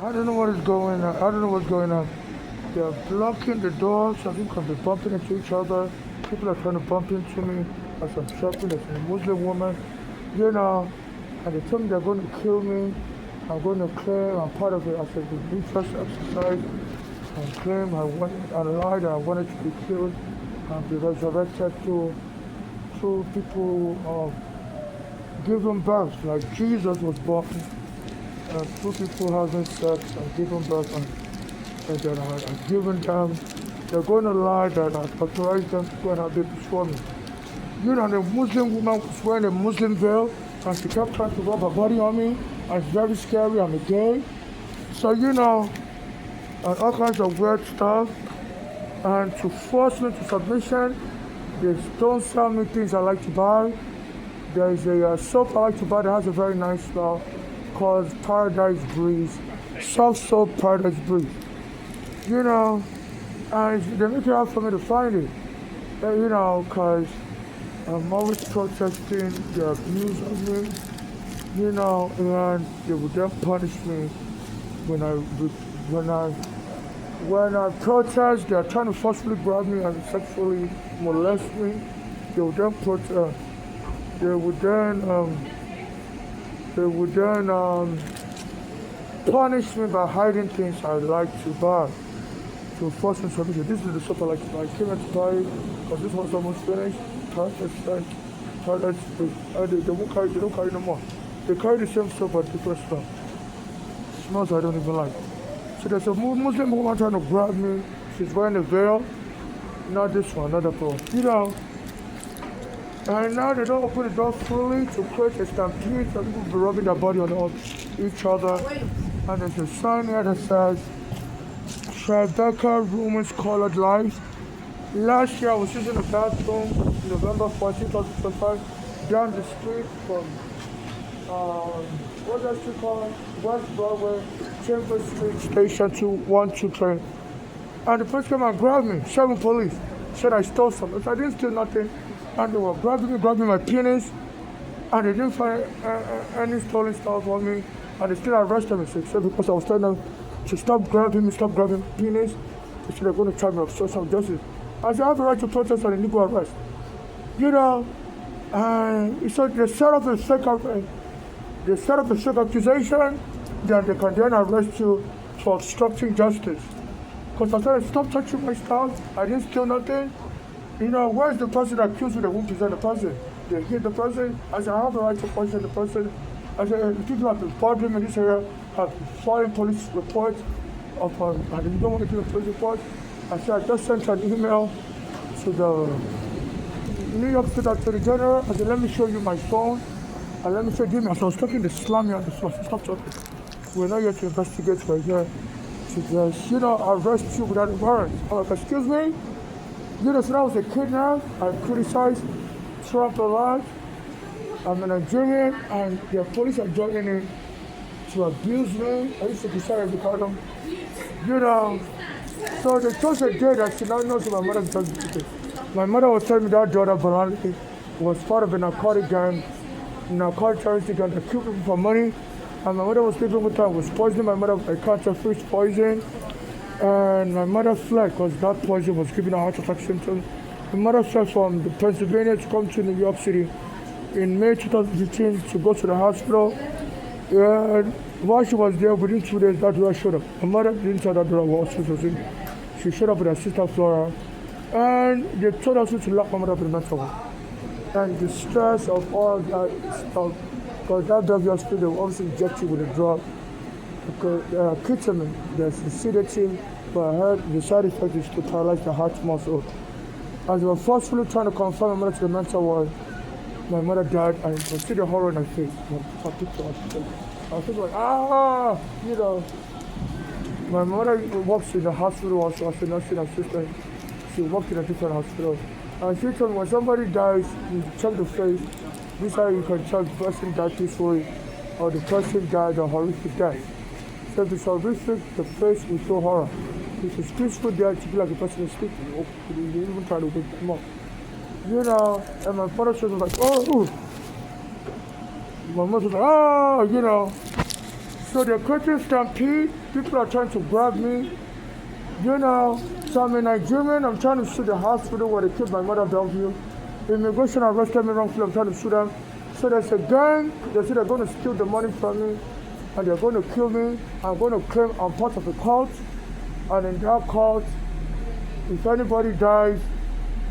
I don't know what is going on. I don't know what's going on. They're blocking the doors. Some people can be bumping into each other. People are trying to bump into me as I'm shopping. There's a Muslim woman, you know, and they told me they're going to kill me. I'm going to claim I'm part of it. I said, the interest exercise and claim I want and lie that I wanted to be killed and be resurrected to people giving birth, like Jesus was born, and two people having sex and giving birth, and then I given them, they're going to lie that I authorized them to go and have babies for me. You know, the Muslim woman was wearing a Muslim veil, and she kept trying to rub her body on me, and it's very scary, I'm a gay. So, you know, and all kinds of weird stuff, and to force me to submission, they don't sell me things I like to buy. There's a soap I like to buy that has a very nice smell called Paradise Breeze. Soft soap Paradise Breeze. You know, and they make it hard for me to find it. You know, because I'm always protesting the abuse of me. You know, and they would then punish me when I protest. They're trying to forcefully grab me and sexually molest me. They would then protest. They would then punish me by hiding things I like to buy to force me to submit it. This is the soap I like to buy. I came out to buy it because this one's almost finished. They don't carry no more. They carry the same soap but different stuff. Smells I don't even like. So there's a Muslim woman trying to grab me. She's wearing a veil. Not this one, not that one. You know. And now they don't open the door fully to create a stampede, so people will be rubbing their body on each other. And there's a sign here that says Tribeca Women's Colored Lives. Last year I was using the bathroom, November 14, 2025, down the street from, what's that street called? West Broadway, Chambers Street Station to 1-2 train. And the person came and grabbed me, 7 police, said I stole something. So I didn't steal nothing. And they were grabbing my penis, and they didn't find any stolen stuff on me, and they still arrested me. So because I was telling them to stop grabbing penis, they said they're going to try me of social justice. I said I have a right to protest an illegal arrest. You know, and so they set up a fake accusation, then they can then arrest you for obstructing justice. Because I said stop touching my stuff, I didn't steal nothing. You know, where's the person that accused me that won't present the person? They hit the person. I said, I have the right to question the person. I said, the people have been bothering me in this area, have filing police reports upon, and if you don't want to do a police report, I said, I just sent an email to the New York State Attorney General. I said, let me show you my phone, and let me show you. So I was talking to slam me on the floor. Stop talking. We're not here to investigate, we're here to just, arrest you without a warrant. I'm like, excuse me? You know, so I was a kid now. I criticized Trump a lot. I'm a Nigerian, and the police are joining in to abuse me. I used to be sorry because of, so the chose a day that she now knows my mother does it. My mother was telling me that daughter Bolani was part of a narcotic terroristic gang that killed people for money. And my mother was sleeping with her, was poisoning my mother with a catch-fish poison. And my mother fled because that poison was giving her heart attack symptoms. My mother fled from Pennsylvania to come to New York City in May 2015 to go to the hospital. And while she was there, within 2 days, that daughter showed up. My mother didn't tell that daughter what hospital was in. She showed up with her sister Flora. And they told us to lock my mother up in the mental ward. And the stress of all that stuff, because that drug hospital, they will obviously inject you with a drug. Because ketamine, there's the sedative, but I heard the side effect is to paralyze the heart muscle. As they were forcefully trying to confirm my mother to the mental ward, my mother died, and I could see the horror in her face. I was just like, My mother works in the hospital also as a nursing assistant. She worked in a different hospital. And she told me when somebody dies, you check the face. This is how you can tell the person died peacefully or the person died a horrific death. So if it's horrific, the face will show horror. If it's peaceful death, it feel like the person is sleeping. You even try to wake them up. And my father was like, oh. My mother was like, So the Christian stampede, people are trying to grab me. So I'm a Nigerian. I'm trying to sue the hospital where they killed my mother, Bellevue. Immigration arrested me wrongfully. I'm trying to sue them. So there's a gang. They say they're going to steal the money from me and they're going to kill me. I'm going to claim I'm part of a cult. And in that cult, if anybody dies,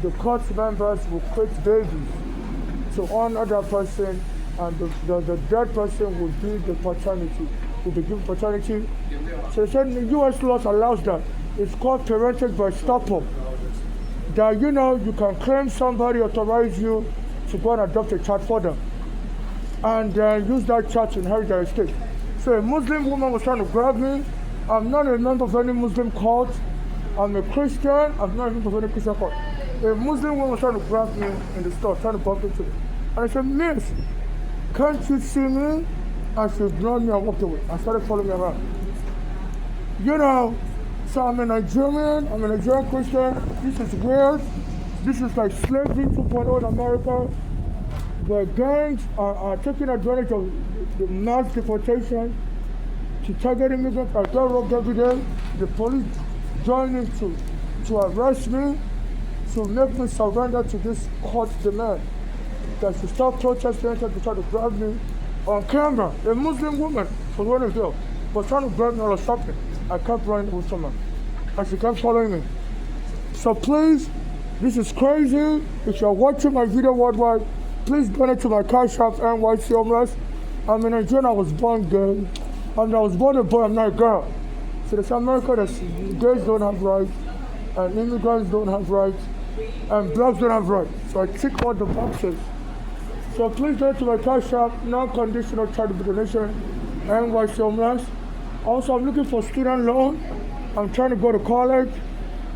the cult members will create babies to honor that person, and the dead person will be the paternity, will be given paternity. So they said the U.S. law allows that. It's called parentage by estoppel. That you can claim somebody authorize you to go and adopt a child for them, and use that child to inherit their estate. So a Muslim woman was trying to grab me. I'm not a member of any Muslim cult. I'm a Christian. I'm not a member of any Christian cult. A Muslim woman was trying to grab me in the store, trying to bump into me. And I said, Miss, can't you see me? And she ignored me and walked away. I started following me around. So I'm a Nigerian Christian. This is weird. This is like slavery 2.0 in America, where gangs are taking advantage of the mass deportation to target immigrants. I get robbed every day. The police join in to arrest me, to make me surrender to this court demand that she stop protesting and to try to grab me on camera. A Muslim woman was running here, was trying to grab me or something. I kept running with someone, and she kept following me. So please, this is crazy. If you're watching my video worldwide, please donate to my cash app, NYC Homeless. I'm in Nigeria. I was born gay. I was born a boy, I'm not a girl. So there's America that gays don't have rights, and immigrants don't have rights, and blacks don't have rights. So I tick all the boxes. So please donate to my cash app, non-conditional charitable donation, NYC Homeless. Also, I'm looking for student loan. I'm trying to go to college,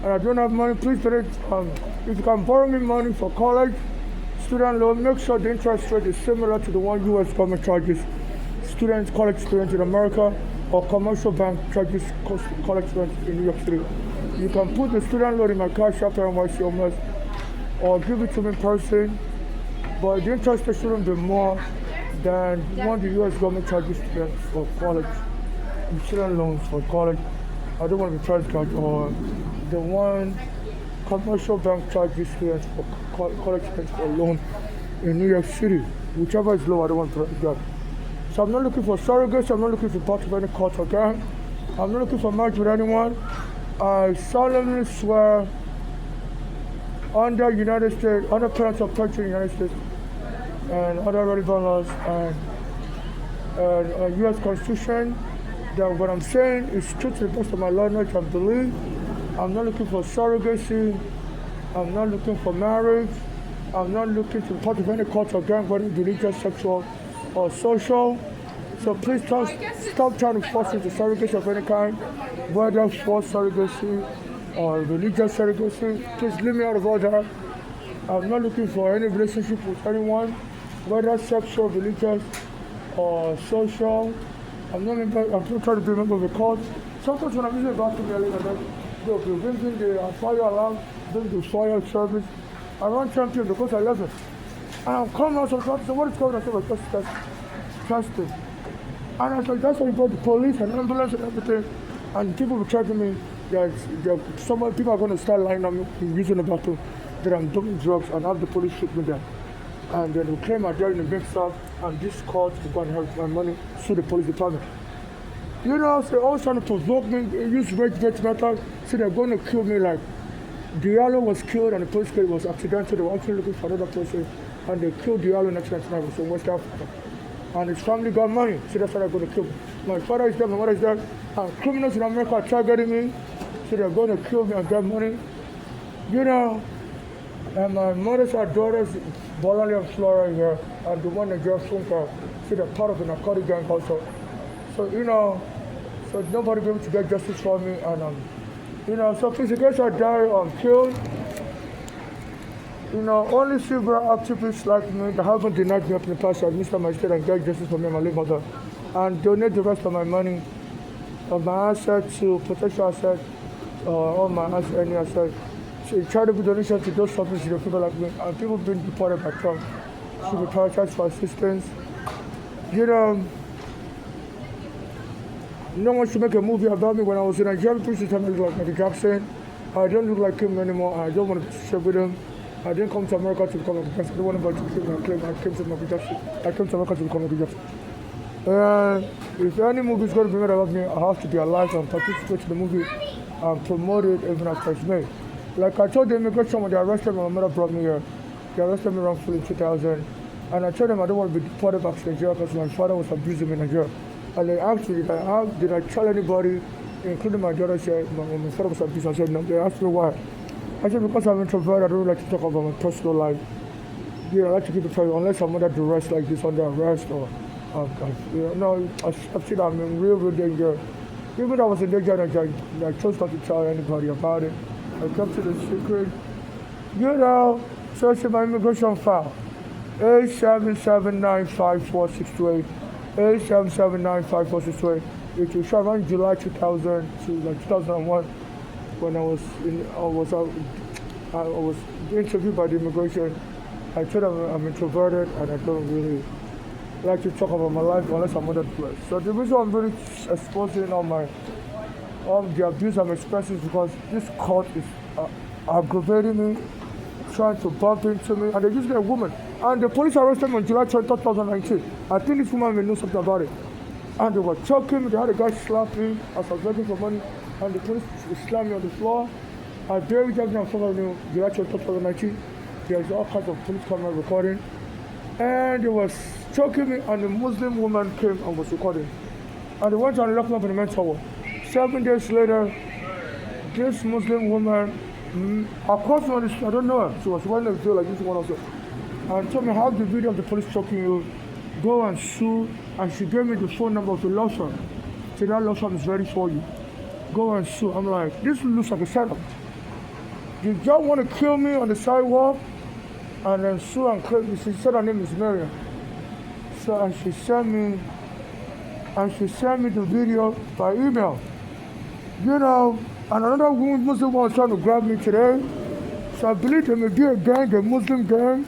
and I don't have money. Please donate. If you can borrow me money for college, student loan, make sure the interest rate is similar to the one U.S. government charges college students in America, or commercial bank charges college students in New York City. You can put the student loan in my cash app, NYC Homeless, or give it to me in person, but the interest rate shouldn't be more than one the U.S. government charges students for college, student loans for college. I don't want to be charged that, or the one commercial bank charges students for college students for loan in New York City. Whichever is low, I don't want to charge that. So I'm not looking for surrogates, I'm not looking for part of any cult or gang. I'm not looking for marriage with anyone. I solemnly swear under United States, under penalty of perjury in the United States, and other relevant laws, and U.S. Constitution, that what I'm saying is true to the best of my knowledge and belief. I'm not looking for surrogacy. I'm not looking for marriage. I'm not looking to be part of any cult or gang, whether religious, sexual, or social. So please stop trying to force into surrogacy of any kind, whether forced surrogacy or religious surrogacy. Please leave me out of all that. I'm not looking for any relationship with anyone, whether sexual, religious, or social. I'm not trying to be a member of a cult. Sometimes when I'm using the bathroom, they'll be bringing the fire alarm, bring the fire service. I run champion because I love it. And I'm coming out of the so what is going on? I said, trust it. And I said, that's why you brought the police and ambulance and everything. And people were charging me that people are going to start lining up using the bathroom, that I'm doing drugs, and have the police shoot me down. And then they claim I'm doing the big stuff, and this court will go and have my money, sue the police department. So they're always trying to provoke me, use rage-based method, so they're going to kill me. Like, Diallo was killed and the police case was accidental. They were actually looking for another person, and they killed Diallo in 1999 in West Africa. And his family got money, so that's why they're going to kill me. My father is dead, my mother is dead, and criminals in America are targeting me, so they're going to kill me and get money. And my mother's daughters, Bolali and Flora here, and the one that just Funka, so they're part of the narcotic gang also. So, so nobody will be able to get justice for me, and so please, in case I die or I'm killed, only civil activists like me that haven't denied me up in the past have missed my state and get justice for me and my late mother, and donate the rest of my money, of my assets to potential assets, all my assets, any assets. So charitable donation to those suffering to people like me, and people being deported by Trump should be prioritized for assistance. No one should make a movie about me when I was in Nigeria. People used to tell me I look like Michael Jackson. I don't look like him anymore. I don't want to share with him. I didn't come to America to become Michael Jackson. I don't want anybody to claim I came to Michael Jackson. I came to America to become Michael Jackson. If any movie is going to be made about me, I have to be alive and participate in the movie and promote it even after it's made. Like I told the immigration when they arrested me, my mother brought me here. They arrested me wrongfully in 2000. And I told them I don't want to be deported back to Nigeria because my father was abusing me in Nigeria. And they asked me, did I tell anybody, including my daughter, said my father was abused? I said no. They asked me why. I said because I'm introverted, I don't like to talk about my personal life. I like to keep it private unless I'm under duress like this, under arrest or I've seen I'm in real danger. Even though I was in danger, I chose not to tell anybody about it. I kept it a secret. Searching my immigration file. A7795468. A7795468. It was shot around July 2000 to 2001 when I was interviewed by the immigration. I told them I'm introverted and I don't really like to talk about my life unless I'm under duress. So the reason I'm really exposing all the abuse I'm expressing is because this court is aggravating me, trying to bump into me, and they're using a woman. And the police arrested me on July 20, 2019. I think this woman may know something about it. And they were choking me, they had a guy slap me as I was begging for money, and the police slammed me on the floor. I barely just now following July 20, 2019. There's all kinds of police camera recording. And they was choking me, and a Muslim woman came and was recording. And they went and locked me up in the mental ward. 7 days later, this Muslim woman, across me on the street, I don't know her. She was wearing a veil like this one also. And told me, have the video of the police choking you, go and sue. And she gave me the phone number of the law firm. Said that law firm is ready for you. Go and sue. I'm like, this looks like a setup. The judge want to kill me on the sidewalk and then sue and claim me. She said her name is Miriam. So and she sent me the video by email. And another woman, Muslim one was trying to grab me today. So I believe there may be a gang, a Muslim gang,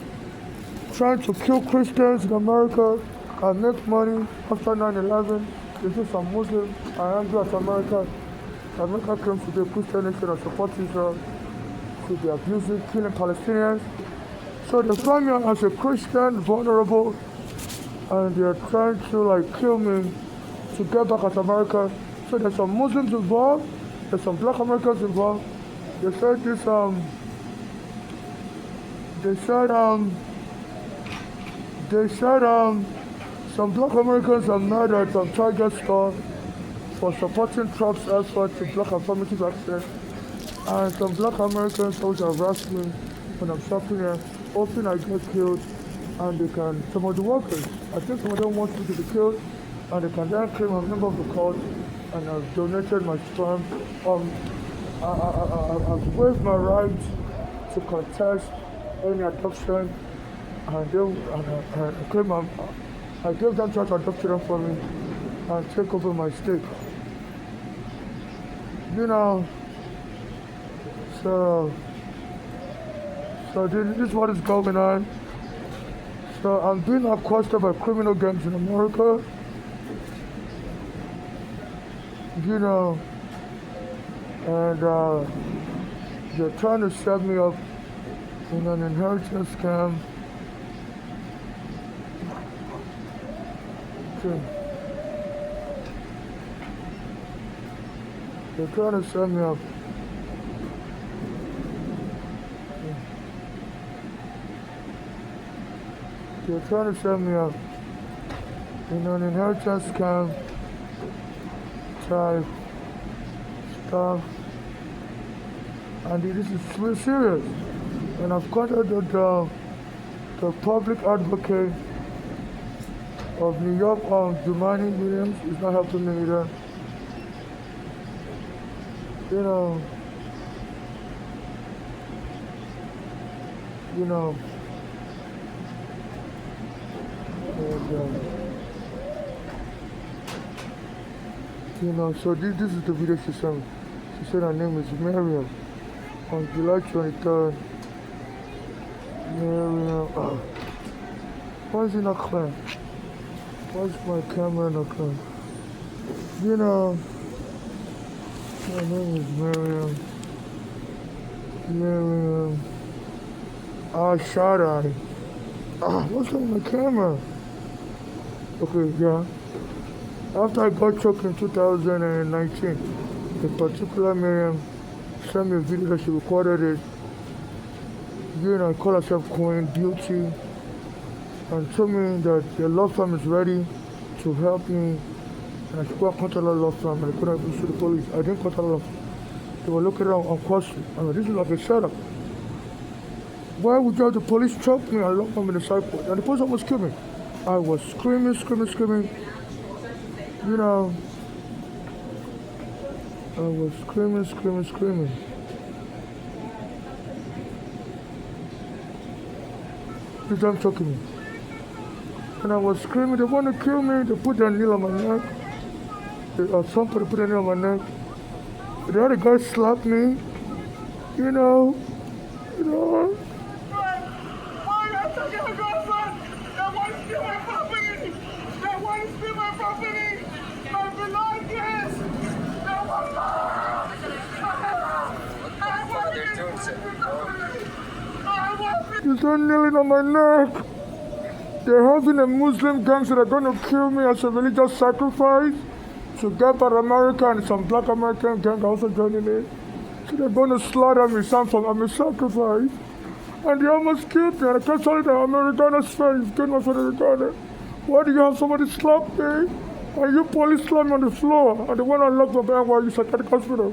trying to kill Christians in America and make money after 9/11. This is some Muslim. I am just America. America claims to be a Christian nation and support Israel, to be abusing, killing Palestinians. So they find me as a Christian, vulnerable, and they're trying to kill me to get back at America. So there's some Muslims involved, there's some black Americans involved. They said some black Americans are mad at Target store for supporting Trump's effort to block affirmative action. And some black Americans also harass me when I'm shopping here, hoping I get killed, and some of the workers, I think some of them want me to be killed, and they can then claim I'm a member of the court, and I've donated my sperm. I've waived my right to contest any adoption, and I claim I gave them church adopt them for me and take over my state. So this is what is going on. So I'm being accosted by criminal gangs in America. And they're trying to set me up in an inheritance scam. They're trying to set me up. They're trying to set me up in an inheritance scam type stuff. And this is really serious. And I've contacted the public advocate of New York, Jumaane Williams. Is not helping me either. So this is the video she sent me. She said her name is Miriam. On July 23rd. Miriam. Why is it not clear? Why is my camera not clear? You know, my name is Miriam. Miriam. Shaddai. What's on the camera? Okay, yeah. After I got choked in 2019, the particular Miriam sent me a video that she recorded it. You know, call herself Queen Beauty and told me that the law firm is ready to help me. And I should go and contact the law firm, and I couldn't even sue the police. I didn't contact the law firm. They were looking around on costly. I mean, this is like a setup. Why would you have the police choke me and lock me in the cycle? And the police almost killed me. I was screaming. You know, I was screaming. This time choking me. And I was screaming, they want to kill me. They put their nail on my neck. Somebody put their nail on my neck. The other guy slapped me. You know. There's one kneeling on my neck. They're having a Muslim gang, so they're going to kill me as a religious sacrifice. So get by America and some black American gang also joining it. So they're going to slaughter me, some from I'm a sacrifice. And they almost killed me. And I can't tell you that Americana's fair. You've killed my friend Americana. Why do you have somebody slap me? And you police slap me on the floor. And the one I locked my bag while you psychiatric hospital.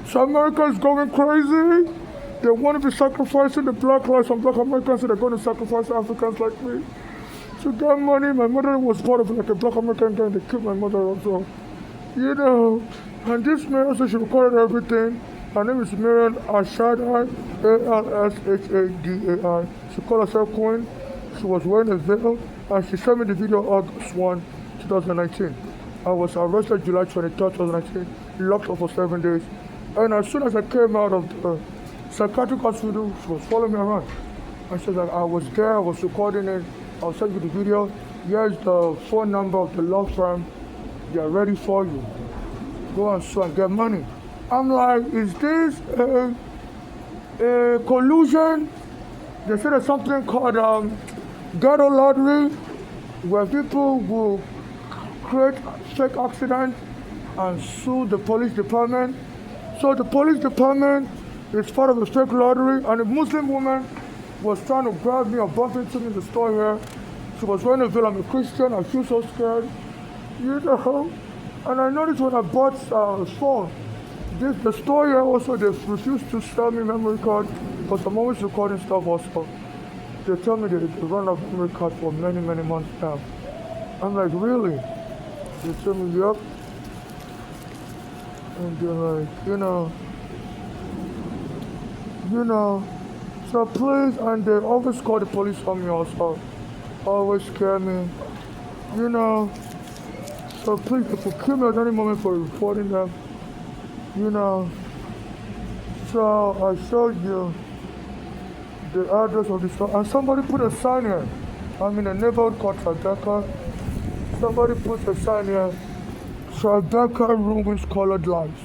So America is going crazy. They want to be sacrificing the black lives on black Americans, so they're going to sacrifice Africans like me. To get money, my mother was part of like a black American gang. They killed my mother also. You know, and this man also, she recorded everything. Her name is Miriam Ashadai, Alshadai. She called herself Queen. She was wearing a veil, and she sent me the video August 1, 2019. I was arrested July 23, 2019, locked up for 7 days. And as soon as I came out of the psychiatric hospital, she was following me around. And she was like, I was there, I was recording it, I'll send you the video. Here's the phone number of the law firm. They're ready for you. Go and sue and get money. I'm like, is this a collusion? They said there's something called ghetto lottery, where people will create fake accidents and sue the police department. So the police department is part of a fake lottery, and a Muslim woman was trying to grab me or bump into me in the store here. She was wearing a veil. I'm a Christian. I feel so scared. You know? And I noticed when I bought a phone, the store here also, they refused to sell me memory card because I'm always recording stuff also. They tell me they run out of memory card for many months now. I'm like, really? They tell me, yep. And they're like, you know. So please, and they always call the police on me also. Always scare me. You know. So please, if you kill me at any moment for reporting them, you know. So I showed you the address of the store, and somebody put a sign here. I'm in a neighborhood called Tribeca. Somebody put a sign here. Tribeca ruins colored lives.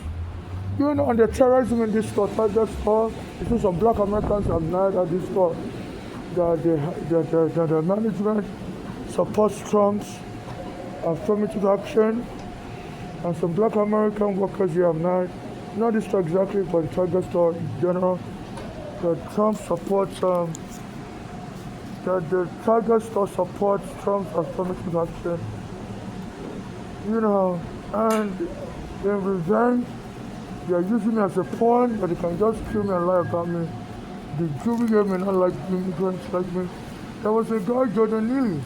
You know, and they're terrorizing in this store, Target store. You see some black Americans have died at this store. The management supports Trump's affirmative action, and some black American workers here have died. Not this store exactly, but the Target store in general. The Trump supports, the Target store supports Trump's affirmative action. You know, and in revenge, they are using me as a pawn, but they can just kill me and lie about me. The jury here may not like immigrants like me. There was a guy, Jordan Neely.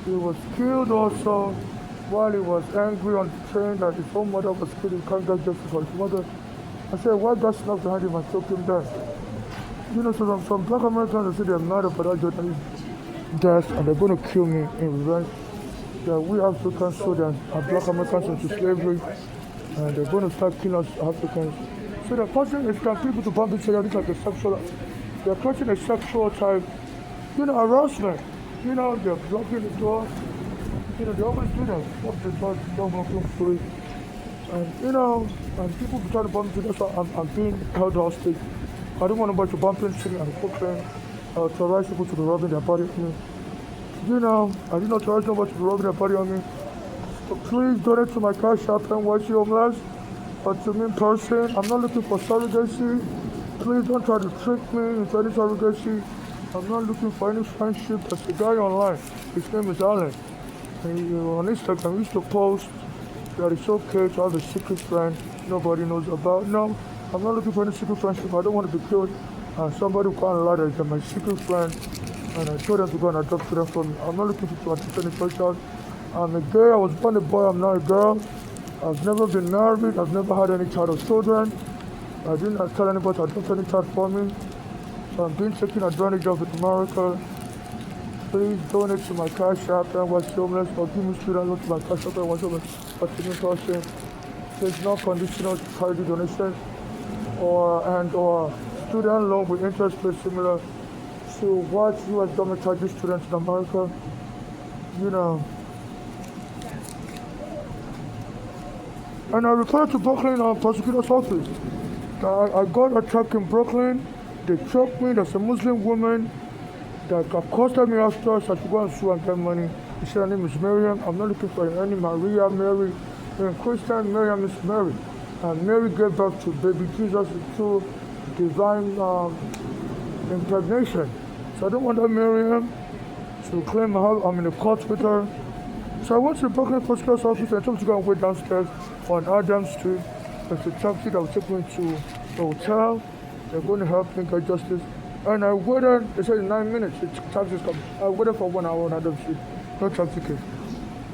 He was killed also while he was angry on the train that his own mother was killed. He can't get justice for his mother. I said, why God snuck behind him and took him down? You know, so some black Americans say they're mad about that Jordan death and they're going to kill me in revenge. That we Africans sold our black Americans into slavery. And they're going to start killing us Africans. So they're causing people to bump each other. It's like a sexual, they're causing a sexual type, harassment. They're blocking the door. they always do that. What the judge don't want to free. And people be trying to bump me, that's why I'm being held hostage. I don't want a bunch of bumping shit and Brooklyn, terrorize people to be rubbing their body on me. I did not terrorize nobody to be rubbing their body on me. So please donate to my cash app and watch you homeless. But to me in person, I'm not looking for surrogacy. Please don't try to trick me into any surrogacy. I'm not looking for any friendship. There's a guy online. His name is Alan. And on Instagram, he used to post that it's okay to have a secret friend nobody knows about. No, I'm not looking for any secret friendship. I don't want to be killed. And somebody who can't lie that my secret friend. And I told them to go and adopt children from me. I'm not looking to adopt any child. I'm a girl. I was born a boy. I'm not a girl. I've never been married. I've never had any child or children. I didn't tell anybody to adopt any child for me. So I'm being taken advantage of in America. Please donate to my cash app and watch homeless or give me student loan to my cash app and watch homeless for student person. There's no conditional charity donation or student loan with interest rate similar to what U.S. government charges students in America. And I reported to Brooklyn prosecutor's office. I got attacked in Brooklyn. They choked me. There's a Muslim woman that accosted me after, so I should go and sue and get money. She said her name is Miriam. I'm not looking for any Maria, Mary. In Christian, Miriam is Mary. And Mary gave birth to baby Jesus through divine impregnation. So I don't want that Miriam to claim I'm in a court with her. So I went to the Brooklyn prosecutor's office and I told them to go and wait downstairs on Adams Street. There's a taxi that will take me to the hotel. They're going to help me get justice. And I waited, they said in 9 minutes, the taxi's coming. I waited for 1 hour on Adams Street. No taxi came.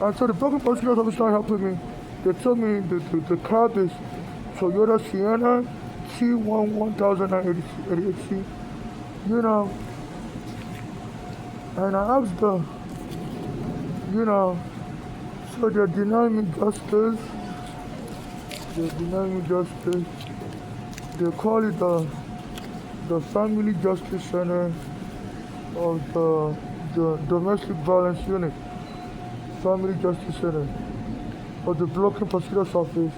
And so the Brooklyn prosecutor's office started helping me. They told me the cab is Toyota Sienna T11,088C. And I asked them, so they deny me justice. They call it the Family Justice Center of the Domestic Violence Unit. Family Justice Center of the Brooklyn Prosecutor's Office.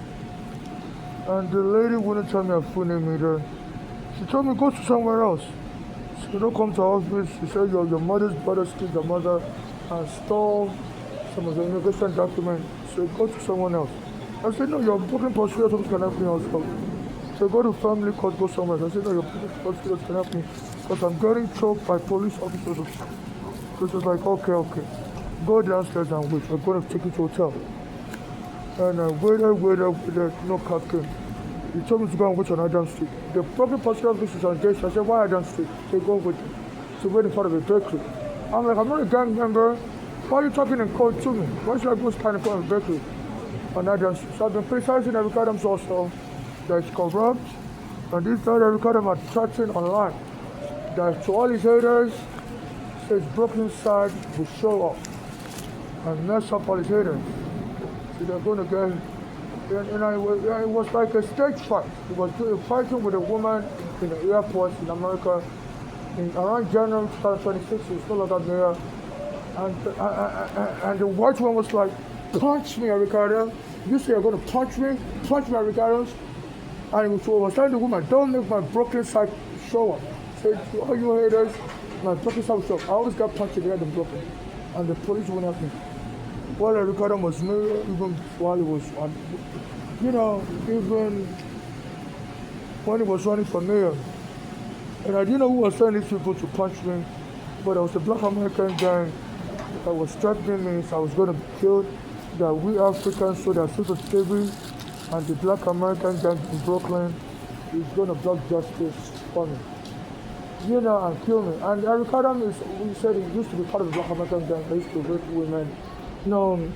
And the lady wouldn't tell me her full name either. She told me go to somewhere else. So don't come to our office. She said your mother's brother killed your mother and stole some of the immigration documents. So go to someone else. I said, no, your Brooklyn prosecutor's office can help me also. So go to family court, go somewhere else. I said, no, your Brooklyn prosecutor's can help me because I'm getting choked by police officers. So she was like, okay. Go downstairs and wait. I'm going to take you to a hotel. And I waited, no cab came. He told me to go and wait on Adams Street. The Brooklyn prosecutor's office is on Jason. I said, why Adams Street? They go with me. So wait in front of a bakery. I'm like, I'm not a gang member. Why are you talking in code to me? Why should I go stand in front of a bakery on Adams Street? So I've been criticizing Eric Adams also that he's corrupt. And this guy Eric Adams are chatting online. That to all his haters, says Brooklyn side will show up and mess up all his haters. So they're going to get. It was like a stage fight. He was fighting with a woman in the airport in America around January 2026. He was no longer there. And the white one was like, punch me, Ricardo. You say you're going to punch me, Ricardo. And he was telling the woman, don't make my Brooklyn side show up. Say to all you haters, my Brooklyn side will show up. I always got punched in the head in Brooklyn. And the police wouldn't help me. Well, Ricardo was mayor even while he was on. Even when he was running for mayor. And I didn't know who was sending these people to punch me, but it was a black American gang that was threatening me, so I was going to be killed. That we Africans so that social slavery and the black American gang in Brooklyn is going to block justice for me. And kill me. And Eric Adams, he said he used to be part of the black American gang that used to rape women,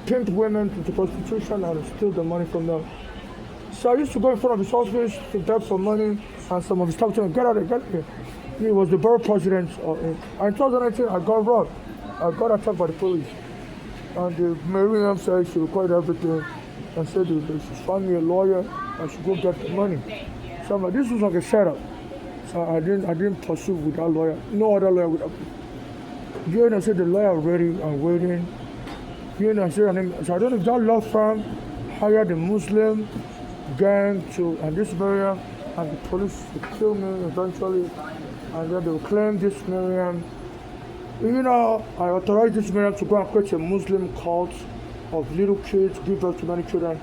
pimp women into prostitution and steal the money from them. So I used to go in front of his office to beg for money, and some of his staff told me, get out of here. He was the borough president. And in 2019, I got robbed. I got attacked by the police. And Miriam said she recorded everything and said they should find me a lawyer and should go get the money. So I'm like, this was like a setup. So I didn't pursue with that lawyer. No other lawyer would have. They said the lawyer ready and waiting. So I don't know if that law firm hired a Muslim gang to and this Miriam and the police to kill me eventually, and then they will claim this Miriam. I authorized this Miriam to go and create a Muslim cult of little kids, give birth to many children,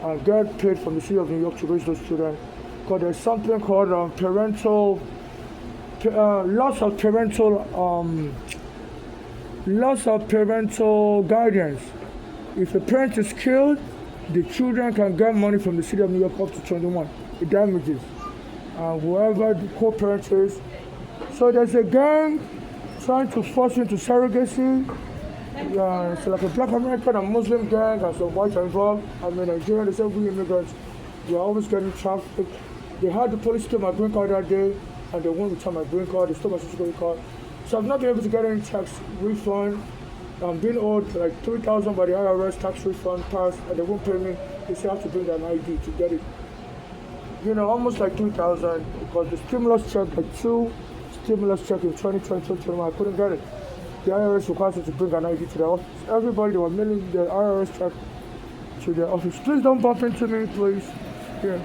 and get paid from the city of New York to raise those children. Because there's something called loss of parental guidance. If a parent is killed, the children can get money from the city of New York up to 21. It damages. Whoever the co-parent is. So there's a gang trying to force you into surrogacy. It's like a black American and Muslim gang and some whites are involved. Nigeria, they say we immigrants, they're always getting trafficked. They had the police steal my green card that day, and they won't return my green card. They stole my social security card. So I've not been able to get any tax refund. I'm being owed like $3,000 by the IRS tax refund passed, and they won't pay me. They say I have to bring an ID to get it. Almost like $3,000 because the stimulus check, like 2 stimulus check in 2020, 2021, I couldn't get it. The IRS requires you to bring an ID to their office. Everybody, they were mailing the IRS check to their office. Please don't bump into me, please. Yeah.